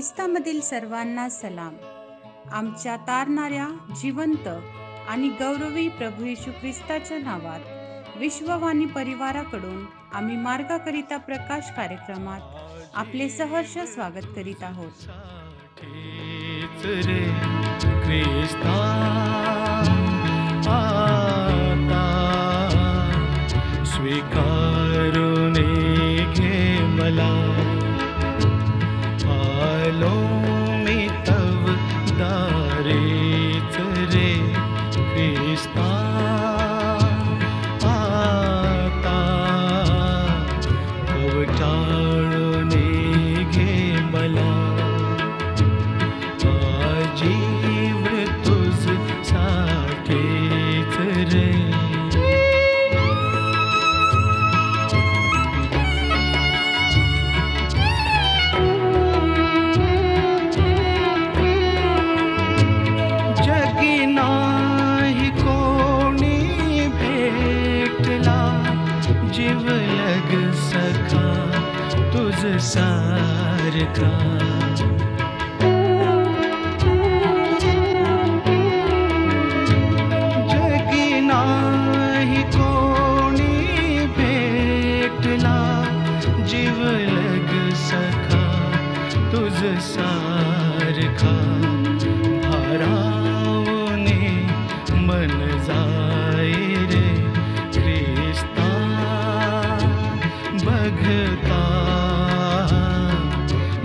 ख्रिस्तामधील सर्वांना सलाम. आमच्या तारणाऱ्या जिवंत आणि गौरवी प्रभू येशू ख्रिस्ताच्या नावात विश्ववाणी परिवाराकडून आम्ही मार्गाकरिता प्रकाश कार्यक्रमात आपले सहर्ष स्वागत करीत आहोत. स्वीकारून घे मला, आलो मी तव दारीच रे ख्रिस्ता. आता कवटाळून घे मला, जीव तुझ साठीच रे. जीवलग सखा तुझ सारखा, जगी नाही कोणी भेटला. जीवलग सखा तुझ सारखा, भारावने मन जाई रे ख्रिस्ता. बघता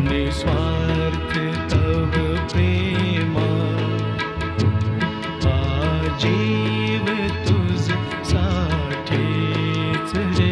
निस्वार्थ तव प्रेमा, जीव तुझ साठीच रे.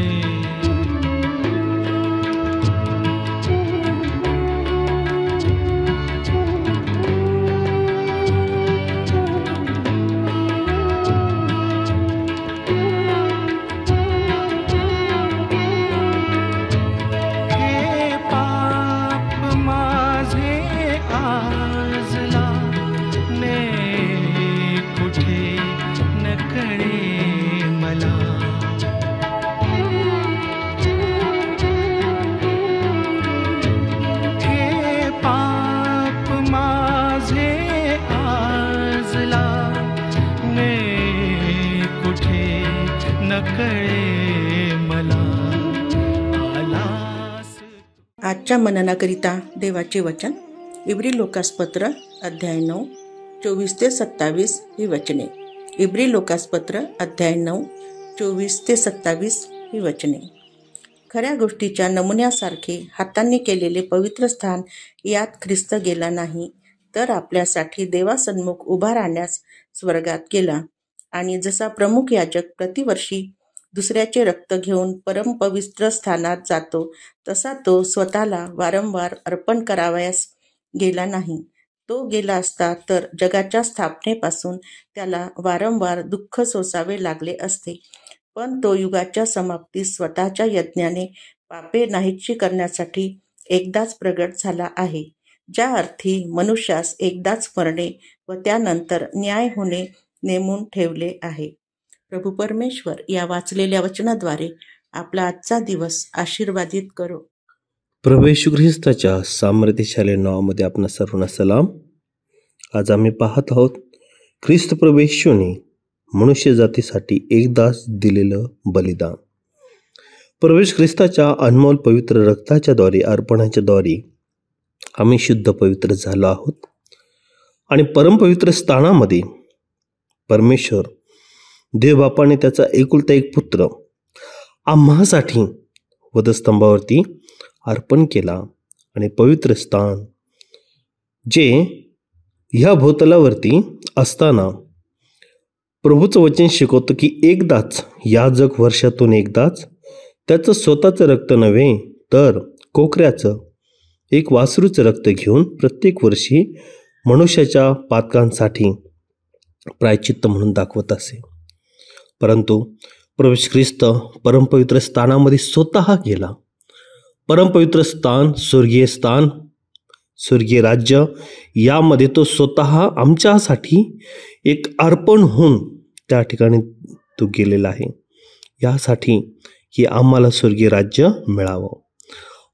आजच्या मननाकरिता देवाचे वचन इब्री लोकासपत्र अध्याय 9 24 ते 27 ही वचने. इब्री लोकासपत्र अध्याय 9 24 ते 27 ही वचने. खऱ्या गोष्टीच्या नमुन्यासारखे हातांनी केलेले पवित्र स्थान यात ख्रिस्त गेला नाही, तर आपल्यासाठी देवासन्मुख उभा राहण्यास स्वर्गात गेला. आणि जसा प्रमुख याजक प्रतिवर्षी दुसऱ्याचे रक्त घेऊन परमपवित्र स्थानात जातो, तसा तो स्वतःला वारंवार अर्पण करावयास गेला नाही. तो गेला असता तर जगाच्या स्थापनेपासून त्याला वारंवार दुःख सोसावे लागले असते. पण तो युगाच्या समाप्तीस स्वतःच्या यज्ञाने पापे नाहीशी करण्यासाठी एकदाच प्रगट झाला आहे, ज्या अर्थी मनुष्यास एकदाच मरणे व त्यानंतर न्याय होणे नेमून ठेवले आहे. प्रभू परमेश्वर या वाचलेल्या वचनाद्वारे आपला आजचा दिवस आशीर्वादित करो. प्रभू येशू ख्रिस्ताच्या सामर्थ्यशाली नावामध्ये आपणा सर्वांना सलाम. आज आम्ही पाहत आहोत ख्रिस्त प्रभू येशूने मनुष्य जातीसाठी एकदाच दिलेलं बलिदान. प्रभू येशू ख्रिस्ताच्या अनमोल पवित्र रक्ताच्या द्वारे, अर्पणाच्या द्वारे आम्ही शुद्ध पवित्र झालो आहोत आणि परमपवित्र स्थानामध्ये परमेश्वर देवबापाने त्याचा एकुलता एक पुत्र आम्हासाठी वधस्तंभावरती अर्पण केला. आणि पवित्र स्थान जे ह्या भूतलावरती असताना प्रभूचं वचन शिकवतं की एकदाच याजक वर्षातून एकदाच त्याचं स्वतःचं रक्त नव्हे तर कोकऱ्याचं एक वासरूचं रक्त घेऊन प्रत्येक वर्षी मनुष्याच्या पातकांसाठी प्रायचित्त म्हणून दाखवत असे. परंतु प्रभू ख्रिस्त परमपवित्र स्थानामध्ये स्वतः गेला. परमपवित्र स्थान, स्वर्गीय राज्य यामध्ये तो स्वतः आमच्यासाठी एक अर्पण होऊन त्या ठिकाणी तो गेलेला आहे, यासाठी की आम्हाला स्वर्गीय राज्य मिळावं.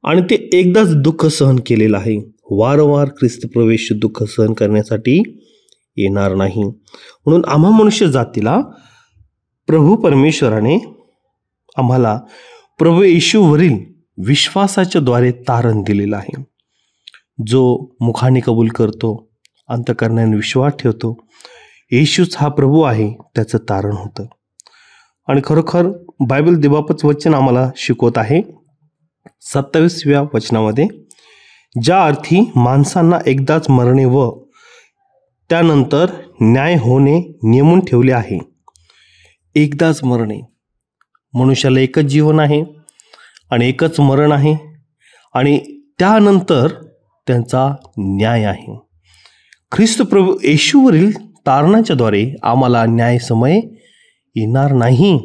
आणि ते एकदाच दुःख सहन केलेलं आहे, वारंवार ख्रिस्त प्रवेश दुःख सहन करण्यासाठी येणार नाही. म्हणून आम्हा मनुष्य जातीला प्रभू परमेश्वराने आम्हाला प्रभू येशूवरील विश्वासाच्या द्वारे तारण दिलेलं आहे. जो मुखाने कबूल करतो, अंतःकरणाने विश्वास ठेवतो येशूच हा प्रभू आहे, त्याचं तारण होतं. आणि खरोखर बायबल देवापच वचन आम्हाला शिकवत आहे 27व्या वचनामध्ये, ज्या अर्थी माणसांना एकदाच मरणे व त्यानंतर न्याय होणे नेमून ठेवले आहे. एकदाच मरणे, मनुष्याला एकच जीवन आहे आणि एकच मरण आहे आणि त्यानंतर त्यांचा न्याय आहे. ख्रिस्त प्रभू येशूवरील तारणाच्याद्वारे आम्हाला न्याय समय येणार नाही,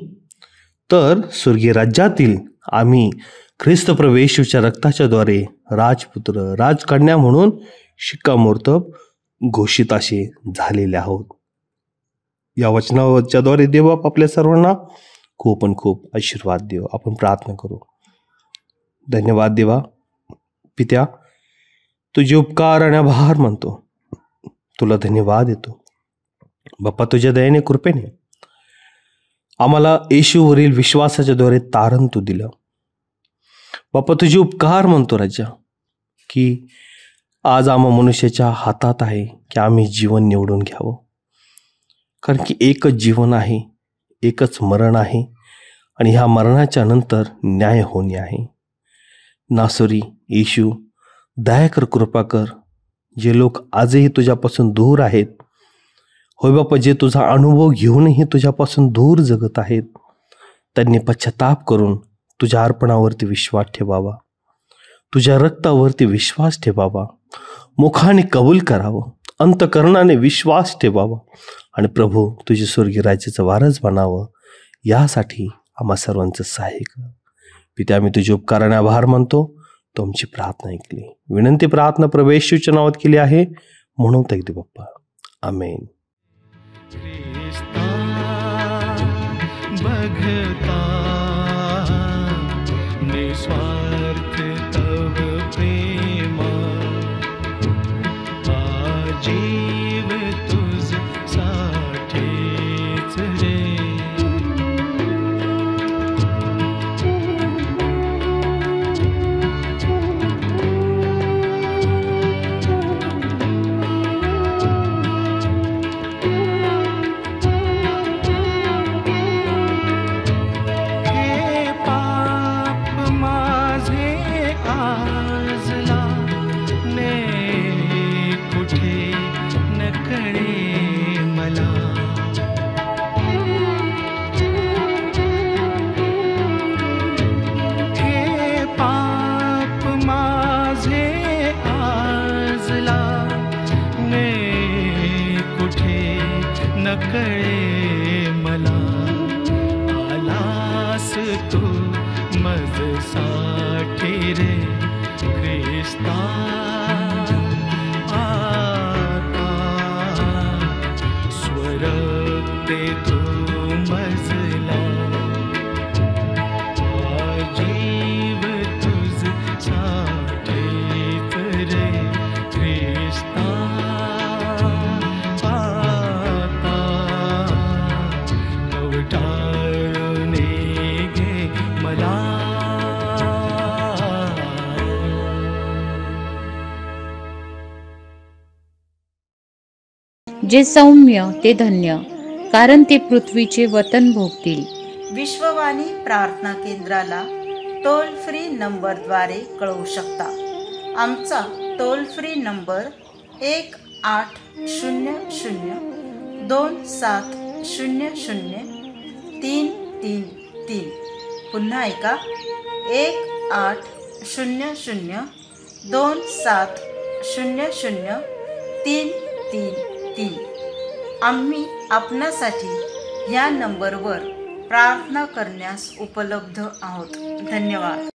तर स्वर्गीय राज्यातील आम्ही ख्रिस्त प्रभू येशूच्या रक्ताच्याद्वारे राजपुत्र राजकन्या म्हणून शिक्कामोर्तब घोषित असे झालेले आहोत. या वचनाच्याद्वारे देव आपल्या सर्वांना खूप आशीर्वाद देव. आपण प्रार्थना करू. धन्यवाद देवा पित्या, तुझे उपकार आणि आभार मानतो, तुला धन्यवाद देतो बाप्पा. तुझ्या दयेने कृपेने आम्हाला येशूवरील विश्वासाच्याद्वारे तारण तू दिलं बाप्पा. तुझे उपकार म्हणतो राजा की आज आम्हा मनुष्याच्या हातात आहे की आम्ही जीवन निवडून घ्यावं, कारण की एकच जीवन आहे, एकच मरण आहे आणि ह्या मरणाच्या नंतर न्याय होणे आहे. नासरी येशू, दया कर, कृपा कर. जे लोक आजही तुझ्यापासून दूर आहेत, होय बाप्पा, जे तुझा अनुभव घेऊनही तुझ्यापासून दूर जगत आहेत, त्यांनी पश्चाताप करून तुझ्या अर्पणावरती विश्वास ठेवावा, तुझ्या रक्तावरती विश्वास ठेवावा, मुखाने कबूल करावं, अंतःकरणाने विश्वास ठेवावा आणि प्रभू तुझे स्वर्गीय राज्याचं वारस बनावं. यासाठी आम्हा सर्वांचं सहाय्य कर पित्या. आम्ही तुझे उपकाराने आभार मानतो, तुमची प्रार्थना ऐकली. विनंती प्रार्थना प्रभू येशूच्या नावात केली आहे म्हणून ऐकते बाप्पा. आमेन. बघता निस्वार्थ तव प्रेमा, जीव तुझ साठीच रे. कळे मला, आलास तू माझ्यासाठी रे ख्रिस्ता. आता स्वरते तू मजला, जीव तुझ्यासाठीच रे ख्रिस्ता. जे सौम्य ते धन्य, कारण ते पृथ्वीचे वतन भोगतील. विश्ववाणी प्रार्थना केंद्राला टोल फ्री नंबरद्वारे कळवू शकता. आमचा टोल फ्री नंबर 1-800-270-0333. पुन्हा ऐका, 1-800-270-0333. आम्ही आपणासाठी ह्या नंबरवर प्रार्थना करण्यास उपलब्ध आहोत. धन्यवाद.